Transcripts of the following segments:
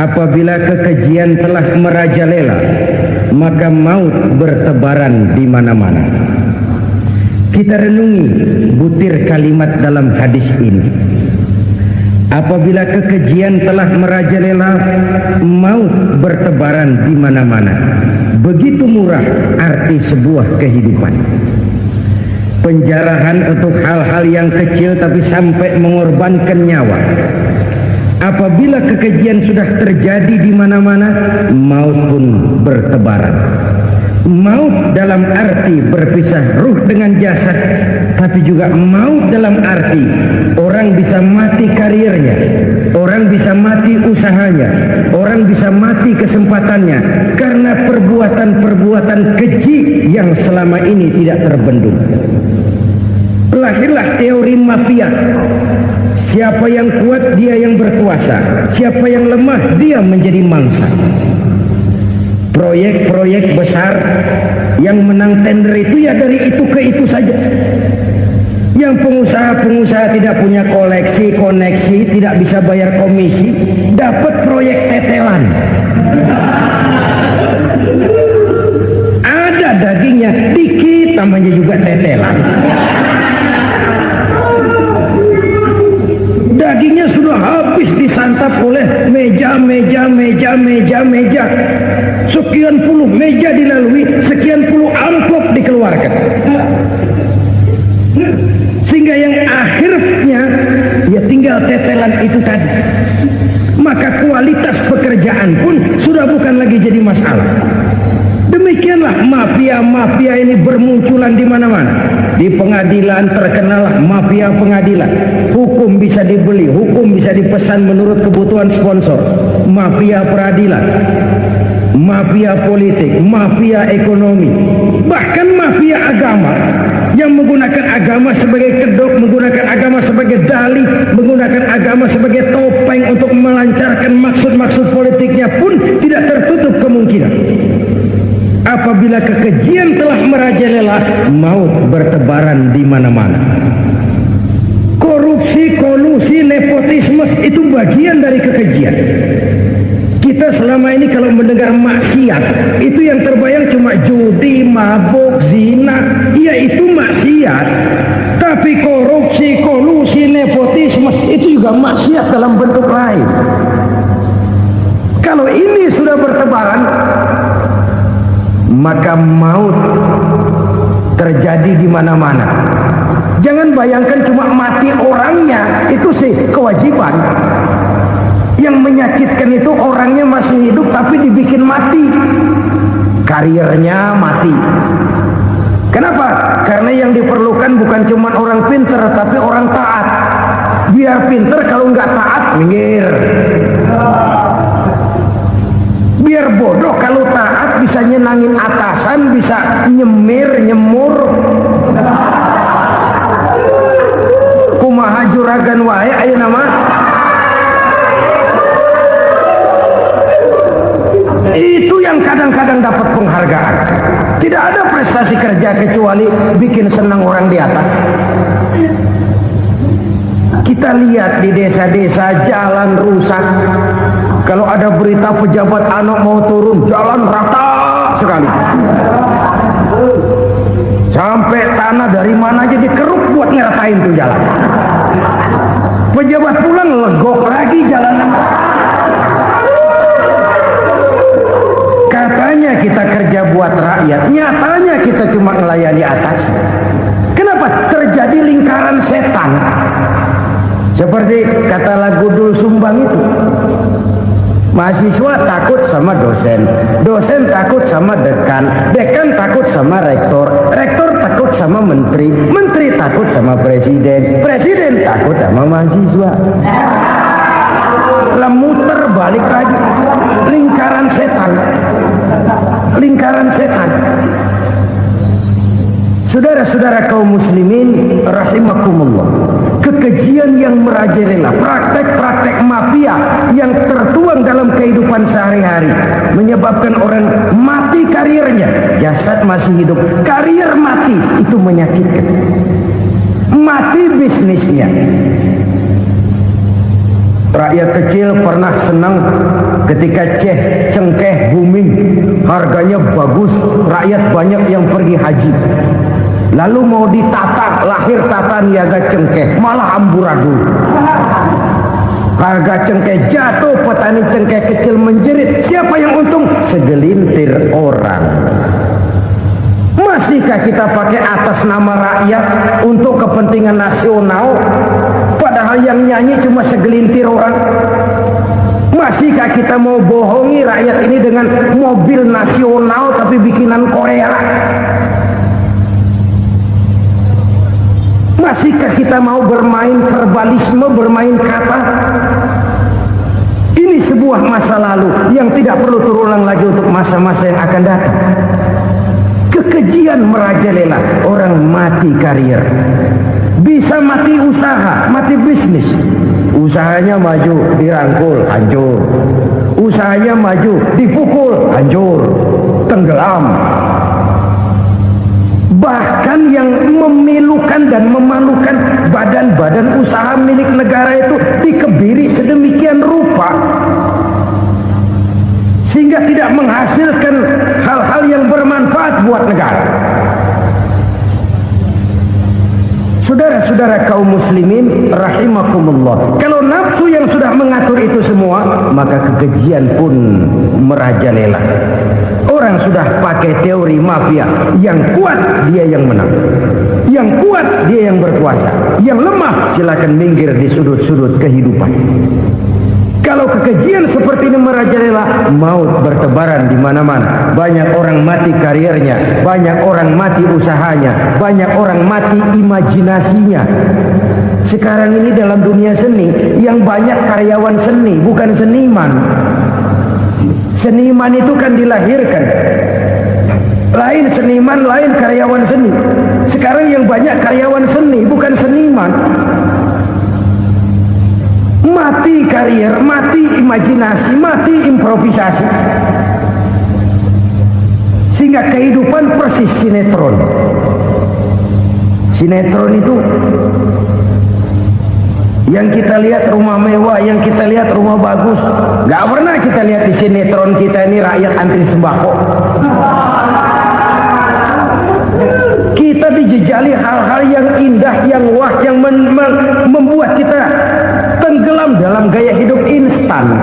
Apabila kekejian telah merajalela, maka maut bertebaran di mana-mana. Kita renungi butir kalimat dalam hadis ini. Apabila kekejian telah merajalela, maut bertebaran di mana-mana. Begitu murah arti sebuah kehidupan. Penjarahan untuk hal-hal yang kecil tapi sampai mengorbankan nyawa. Apabila kekejian sudah terjadi di mana-mana, maut pun bertebaran. Maut dalam arti berpisah ruh dengan jasad, tapi juga maut dalam arti orang bisa mati karirnya, orang bisa mati usahanya, orang bisa mati kesempatannya karena perbuatan-perbuatan keji yang selama ini tidak terbendung. Lahirlah teori mafia. Siapa yang kuat dia yang berkuasa, siapa yang lemah dia menjadi mangsa. Proyek-proyek besar yang menang tender itu ya dari itu ke itu saja. Yang pengusaha-pengusaha tidak punya koneksi, tidak bisa bayar komisi, dapat proyek tetelan. Ada dagingnya dikit, namanya juga tetelan. Dagingnya sudah habis disantap oleh meja. Sekian puluh meja dilalui, sekian puluh amplop dikeluarkan. Sehingga yang akhirnya ya tinggal tetelan itu tadi. Maka kualitas pekerjaan pun sudah bukan lagi jadi masalah. Demikianlah mafia-mafia ini bermunculan di mana-mana. Di pengadilan terkenal mafia pengadilan. Hukum bisa dibeli, hukum bisa dipesan menurut kebutuhan sponsor. Mafia peradilan, mafia politik, mafia ekonomi, bahkan mafia agama yang menggunakan agama sebagai kedok, menggunakan agama sebagai dalih, menggunakan agama sebagai topeng untuk melancarkan maksud-maksud politiknya pun tidak tertutup kemungkinan. Apabila kekejian telah merajalela, maut bertebaran di mana-mana. Korupsi, kolusi, nepotisme itu bagian dari kekejian. Kita selama ini kalau mendengar maksiat, itu yang terbayang cuma judi, mabuk, zina. Iya, itu maksiat. Tapi korupsi, kolusi, nepotisme itu juga maksiat dalam bentuk lain. Kalau ini sudah bertebaran, maka maut terjadi di mana-mana. Jangan bayangkan cuma mati orangnya, itu sih kewajiban. Yang menyakitkan itu orangnya masih hidup tapi dibikin mati, karirnya mati. Kenapa? Karena yang diperlukan bukan cuma orang pinter tapi orang taat. Biar pinter, kalau nggak taat minggir. Biar bodoh, kalau taat bisa nyenangin atasan, bisa nyemur. Kumaha juragan wae ayo nama. Itu yang kadang-kadang dapat penghargaan. Tidak ada prestasi kerja kecuali bikin senang orang di atas. Kita lihat di desa-desa jalan rusak. Kalau ada berita pejabat anak mau turun, jalan rata sekali. Sampai tanah dari mana aja dikeruk buat ngeratain tuh jalan. Pejabat pulang legok lagi jalanan. Katanya kita kerja buat rakyat, nyatanya kita cuma melayani atas. Kenapa? Terjadi lingkaran setan. Seperti kata lagu Dul Sumbang itu. Mahasiswa takut sama dosen, dosen takut sama dekan, dekan takut sama rektor, rektor takut sama menteri, menteri takut sama presiden, presiden takut sama mahasiswa. Lah muter balik lagi, lingkaran setan, lingkaran setan. Saudara-saudara kaum muslimin rahimakumullah, kekejian yang merajalela, praktek-praktek mafia yang tertuang dalam kehidupan sehari-hari menyebabkan orang mati karirnya, jasad masih hidup, karir mati, itu menyakitkan. Mati bisnisnya. Rakyat kecil pernah senang ketika cengkeh booming, harganya bagus, rakyat banyak yang pergi haji. Lalu mau ditata, lahir tata niaga cengkeh, malah amburadul. Harga cengkeh jatuh, petani cengkeh kecil menjerit. Siapa yang untung? Segelintir orang. Masihkah kita pakai atas nama rakyat untuk kepentingan nasional, padahal yang nyanyi cuma segelintir orang? Masihkah kita mau bohongi rakyat ini dengan mobil nasional tapi bikinan Korea? Masihkah kita mau bermain verbalisme, bermain kata? Ini sebuah masa lalu yang tidak perlu terulang lagi untuk masa-masa yang akan datang. Kekejian merajalela, orang mati karier, bisa mati usaha, mati bisnis. Usahanya maju, dirangkul, hancur. Usahanya maju, dipukul, hancur, tenggelam. Bahkan yang memilukan dan memalukan badan-badan usaha milik negara itu dikebiri sedemikian rupa sehingga tidak menghasilkan hal-hal yang bermanfaat buat negara. Saudara-saudara kaum muslimin rahimakumullah, kalau nafsu yang sudah mengatur itu semua, maka kekejian pun merajalela. Orang sudah pakai teori mafia, yang kuat dia yang menang, yang kuat dia yang berkuasa, yang lemah silakan minggir di sudut-sudut kehidupan. Kalau kekejian seperti ini merajalela, maut bertebaran di mana-mana. Banyak orang mati kariernya, banyak orang mati usahanya, banyak orang mati imajinasinya. Sekarang ini dalam dunia seni, yang banyak karyawan seni, bukan seniman. Seniman itu kan dilahirkan, lain seniman, lain karyawan seni. Sekarang yang banyak karyawan seni, bukan seniman. Mati karier, mati imajinasi, mati improvisasi. Sehingga kehidupan persis sinetron. Sinetron itu yang kita lihat rumah mewah, yang kita lihat rumah bagus. Gak pernah kita lihat di sinetron kita ini rakyat antri sembako. Kita dijejali hal-hal yang indah, yang wah, yang membuat kita tenggelam dalam gaya hidup instan,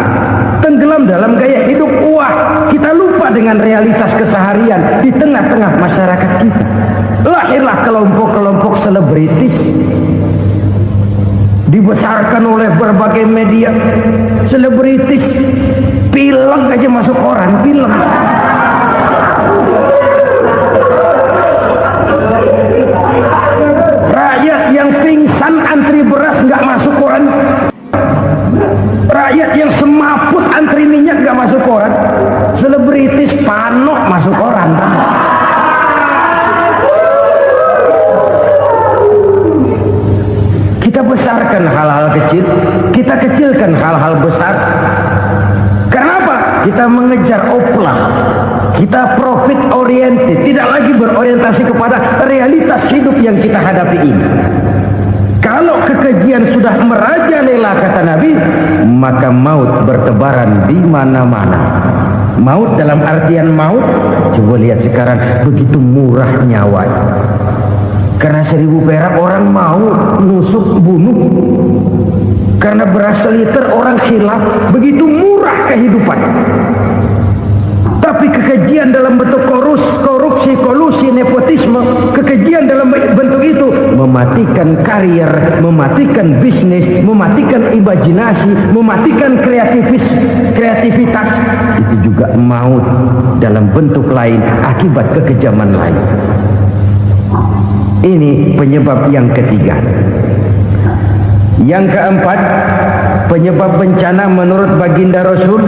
tenggelam dalam gaya hidup wah. Kita lupa dengan realitas keseharian di tengah-tengah masyarakat kita. Lahirlah kelompok-kelompok selebritis, dibesarkan oleh berbagai media. Selebritis pilek aja masuk koran, pilek. Rakyat yang pingsan antri beras nggak masuk koran. Rakyat yang semaput antri minyak nggak masuk koran. Selebritis panok masuk koran. Kita besarkan hal-hal kecil, kita kecilkan hal-hal besar. Kenapa? Kita mengejar oplah, kita profit oriented, tidak lagi berorientasi kepada realitas hidup yang kita hadapi ini. Kalau kekejian sudah merajalela, kata Nabi, maka maut bertebaran di mana-mana. Maut dalam artian maut, coba lihat sekarang begitu murah nyawa. Karena 1000 perak orang mau nusuk bunuh. Karena beras seliter orang khilaf, begitu murah kehidupan. Tapi kekejian dalam bentuk korupsi, kolusi, nepotisme, kekejian dalam bentuk itu mematikan karier, mematikan bisnis, mematikan imajinasi, mematikan kreativitas. Itu juga maut dalam bentuk lain akibat kekejaman lain. Ini penyebab yang ketiga. Yang keempat, penyebab bencana menurut baginda Rasul,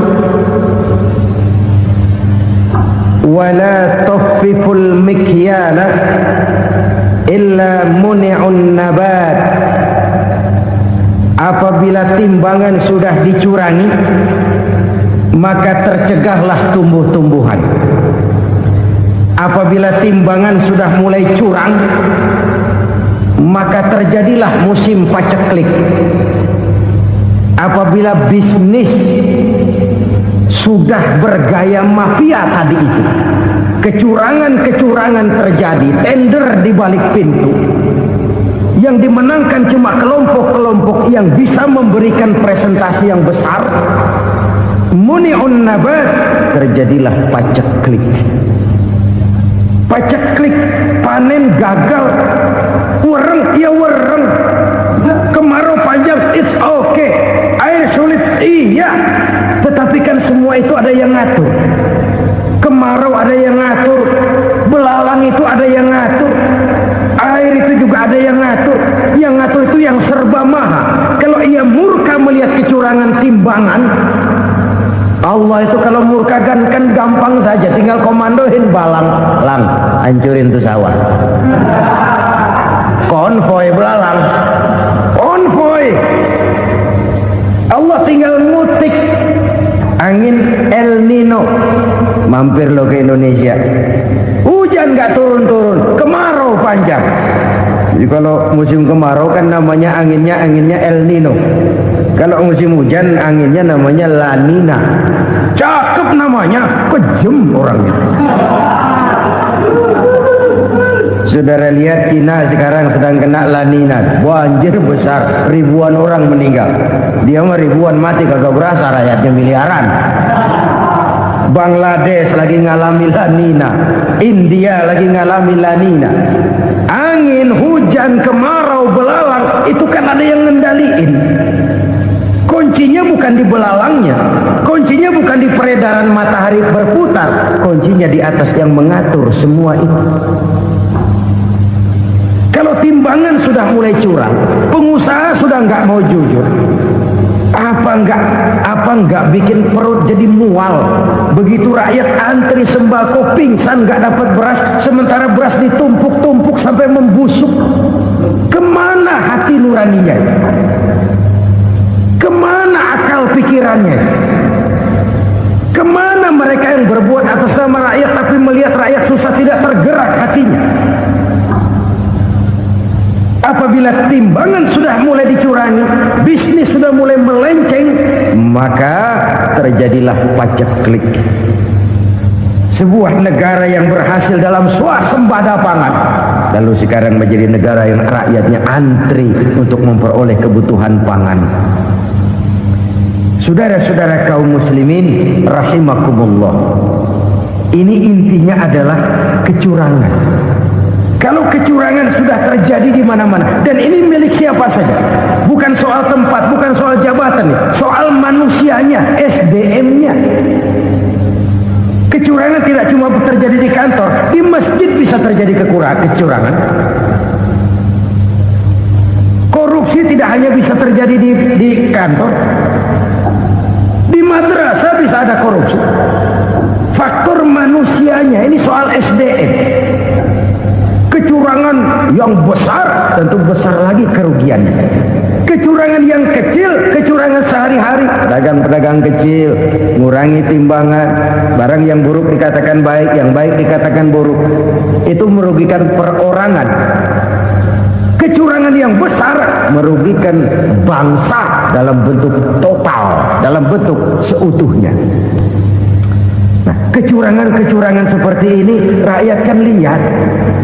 wala tuffiful mikyala illa muni'un nabat. Apabila timbangan sudah dicurangi, maka tercegahlah tumbuh-tumbuhan. Apabila timbangan sudah mulai curang, maka terjadilah musim paceklik. apabila bisnis sudah bergaya mafia tadi itu, kecurangan-kecurangan terjadi, tender di balik pintu, yang dimenangkan cuma kelompok-kelompok yang bisa memberikan presentasi yang besar, muni'un nabat, terjadilah paceklik. Paceklik, panen gagal, wereng ya wereng, kemarau panjang, it's okay, air sulit, iya, tetapi kan semua itu ada yang ngatur. Kemarau ada yang ngatur, belalang itu ada yang ngatur, air itu juga ada yang ngatur. Yang ngatur itu yang serba maha. Kalau ia murka melihat kecurangan timbangan, Allah itu kalau murka kan gampang saja, tinggal komandoin balang, lang, hancurin tuh sawah. Konvoy belalang, konvoy. Allah tinggal ngutik angin El Nino, mampir lo ke Indonesia. Hujan nggak turun-turun, kemarau panjang. Jadi kalau musim kemarau kan namanya anginnya El Nino. Kalau musim hujan anginnya namanya La Nina. Cakep namanya, kejem orangnya. Saudara lihat Cina sekarang sedang kena La Nina, banjir besar, ribuan orang meninggal. Dia mah ribuan mati kagak berasa, rakyatnya miliaran. Bangladesh lagi ngalami La Nina, India lagi ngalami La Nina. Angin, hujan, kemarau, belalang, itu kan ada yang ngendaliin. Kuncinya bukan di belalangnya, kuncinya bukan di peredaran matahari berputar, kuncinya di atas yang mengatur semua itu. Kalau timbangan sudah mulai curang, pengusaha sudah nggak mau jujur, apa nggak bikin perut jadi mual. Begitu rakyat antri sembako pingsan nggak dapat beras, sementara beras ditumpuk-tumpuk sampai membusuk. Kemana hati nuraninya? Kemana akal pikirannya? Kemana mereka yang berbuat atas nama rakyat tapi melihat rakyat susah tidak tergerak hatinya? Apabila timbangan sudah mulai dicurangi, bisnis sudah mulai melenceng, maka terjadilah paceklik. Sebuah negara yang berhasil dalam swasembada pangan, lalu sekarang menjadi negara yang rakyatnya antri untuk memperoleh kebutuhan pangan. Saudara-saudara kaum muslimin rahimakumullah, ini intinya adalah kecurangan. Kalau kecurangan sudah terjadi di mana-mana, dan ini milik siapa saja, bukan soal tempat, bukan soal jabatan, soal manusianya, SDM-nya. Kecurangan tidak cuma terjadi di kantor, di masjid bisa terjadi kecurangan. Korupsi tidak hanya bisa terjadi di kantor, di madrasah bisa ada korupsi. Faktor manusianya, ini soal SDM. Kecurangan yang besar tentu besar lagi kerugiannya. Kecurangan yang kecil, kecurangan sehari-hari, pedagang-pedagang kecil ngurangi timbangan, barang yang buruk dikatakan baik, yang baik dikatakan buruk, itu merugikan perorangan. Kecurangan yang besar merugikan bangsa dalam bentuk total, dalam bentuk seutuhnya. Nah, kecurangan-kecurangan seperti ini rakyat kan lihat,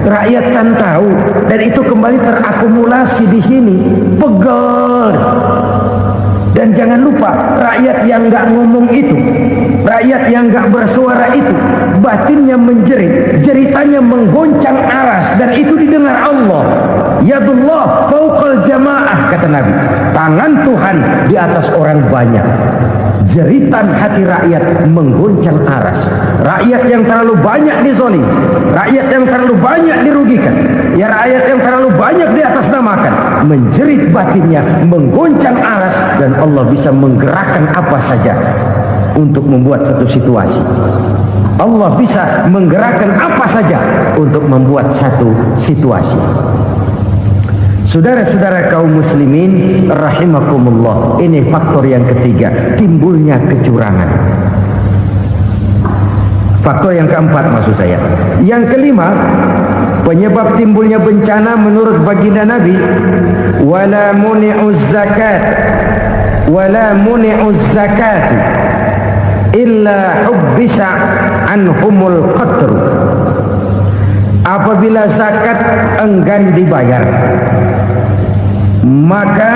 rakyat kan tahu, dan itu kembali terakumulasi di sini, pegel. Dan jangan lupa, rakyat yang nggak ngomong itu, rakyat yang nggak bersuara itu, batinnya menjerit, jeritannya menggoncang aras, dan itu didengar Allah. Yadullah fauqal jamaah, kata Nabi, tangan Tuhan di atas orang banyak. Jeritan hati rakyat menggoncang aras. Rakyat yang terlalu banyak dizolim, rakyat yang terlalu banyak dirugikan, ya rakyat yang terlalu banyak di atas namakan, menjerit batinnya, menggoncang aras, dan Allah bisa menggerakkan apa saja untuk membuat satu situasi. Allah bisa menggerakkan apa saja untuk membuat satu situasi. Saudara-saudara kaum muslimin rahimakumullah, ini faktor yang ketiga, timbulnya kecurangan. Faktor yang keempat maksud saya. Yang kelima, penyebab timbulnya bencana menurut baginda Nabi, wala muni'uz zakat wala muni'uz zakat illa hubbisa anhumul qatr. Apabila zakat enggan dibayar, maka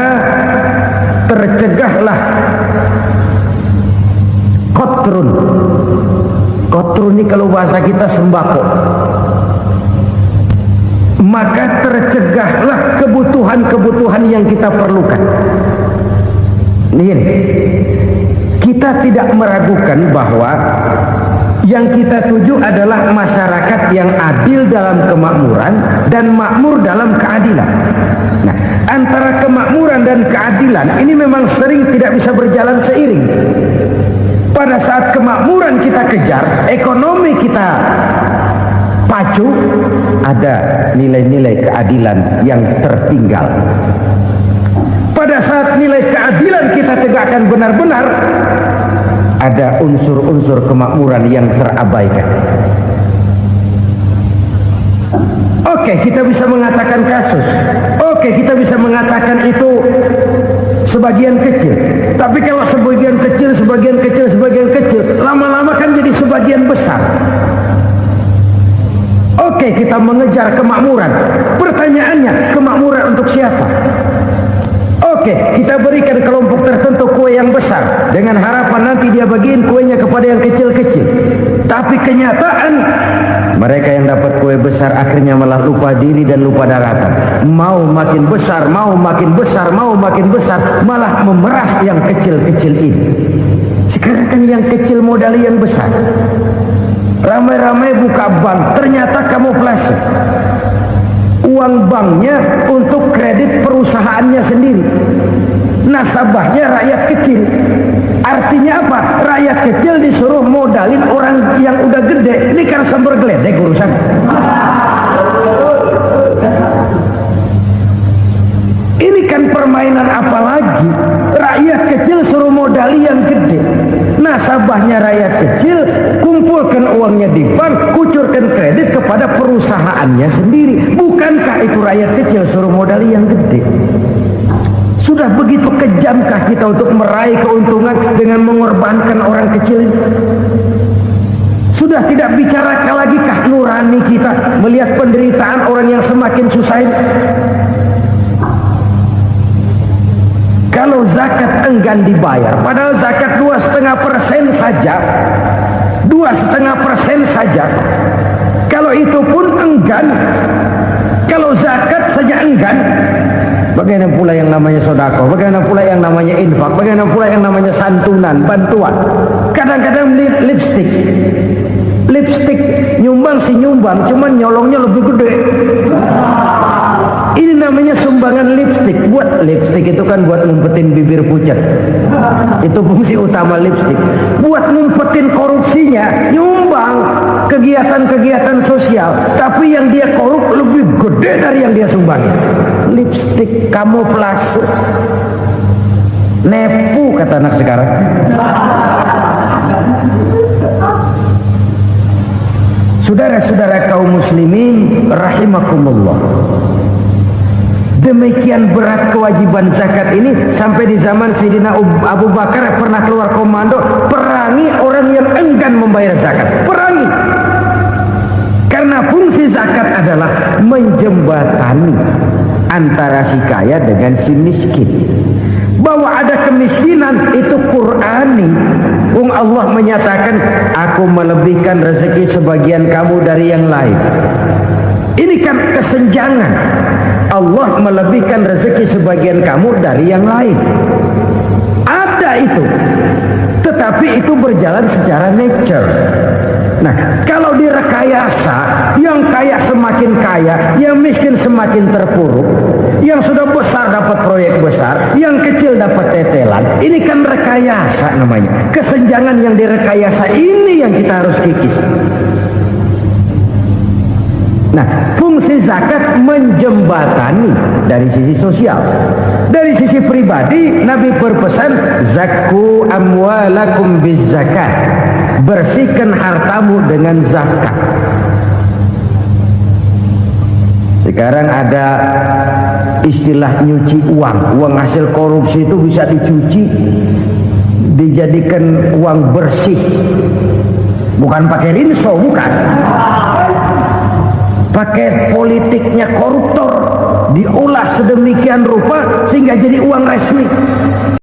tercegahlah qatrun. Qatrun ini kalau bahasa kita sembako. Maka tercegahlah kebutuhan-kebutuhan yang kita perlukan. Ini, kita tidak meragukan bahwa yang kita tuju adalah masyarakat yang adil dalam kemakmuran dan makmur dalam keadilan. Nah, antara kemakmuran dan keadilan ini memang sering tidak bisa berjalan seiring. Pada saat kemakmuran kita kejar, ekonomi kita pacu, ada nilai-nilai keadilan yang tertinggal. Pada saat nilai keadilan kita tegakkan benar-benar, ada unsur-unsur kemakmuran yang terabaikan. Oke, kita bisa mengatakan kasus. Oke, kita bisa mengatakan itu sebagian kecil. Tapi kalau sebagian kecil, lama-lama kan jadi sebagian besar. Oke, kita mengejar kemakmuran. Pertanyaannya, kemakmuran untuk siapa? Oke, kita berikan kelompok tertentu kue yang besar dengan harapan nanti dia bagiin kuenya kepada yang kecil-kecil. Tapi kenyataan mereka yang dapat kue besar akhirnya malah lupa diri dan lupa daratan. Mau makin besar, malah memeras yang kecil-kecil ini. Sekarang kan yang kecil modali yang besar. Ramai-ramai buka bank, ternyata kamuflase. Uang banknya untuk kredit perusahaannya sendiri. Nasabahnya rakyat kecil. Artinya apa? Rakyat kecil disuruh modalin orang yang udah gede. Ini kan sumber geledek urusan. Ini kan permainan apa lagi? Rakyat kecil suruh modali yang gede. Nasabahnya rakyat kecil, kumpulkan uangnya di bank, kucurkan kredit kepada perusahaannya sendiri. Bukankah itu rakyat kecil suruh modali yang gede? Sudah begitu kejamkah kita untuk meraih keuntungan dengan mengorbankan orang kecil ini? Sudah tidak bicara lagi kah nurani kita melihat penderitaan orang yang semakin susah ini? Kalau zakat enggan dibayar, padahal zakat 2,5% saja, 2,5% saja. Kalau itu pun enggan, kalau zakat saja enggan, bagaimana pula yang namanya sodako, bagaimana pula yang namanya infak, bagaimana pula yang namanya santunan, bantuan. Kadang-kadang lipstick nyumbang si nyumbang, cuman nyolongnya lebih gede. Ini namanya sumbangan lipstick. Buat lipstick itu kan buat ngumpetin bibir pucat. Itu fungsi utama lipstick. Buat ngumpetin korupsinya, nyumbang kegiatan-kegiatan sosial. Tapi yang dia korup lebih gede dari yang dia sumbang. Lipstick kamuflase. Nepu kata anak sekarang. Saudara-saudara kaum muslimin rahimakumullah. Demikian berat kewajiban zakat ini sampai di zaman Sayyidina Abu Bakar pernah keluar komando perangi orang yang enggan membayar zakat. Perangi. Karena fungsi zakat adalah menjembatani antara si kaya dengan si miskin. Bahwa ada kemiskinan itu Qur'ani. Allah menyatakan, aku melebihkan rezeki sebagian kamu dari yang lain. Ini kan kesenjangan. Allah melebihkan rezeki sebagian kamu dari yang lain. Ada itu. Tetapi itu berjalan secara nature. Nah, kalau direkayasa, yang kaya semakin kaya, yang miskin semakin terpuruk, yang sudah besar dapat proyek besar, yang kecil dapat tetelan. Ini kan rekayasa namanya. Kesenjangan yang direkayasa ini yang kita harus kikis. Nah, fungsi zakat menjembatani dari sisi sosial. Dari sisi pribadi, Nabi berpesan, zakku amwalakum biz zakat. Bersihkan hartamu dengan zakat. Sekarang ada istilah nyuci uang hasil korupsi itu bisa dicuci, dijadikan uang bersih, bukan pakai rinso, bukan, pakai politiknya koruptor, diolah sedemikian rupa sehingga jadi uang resmi.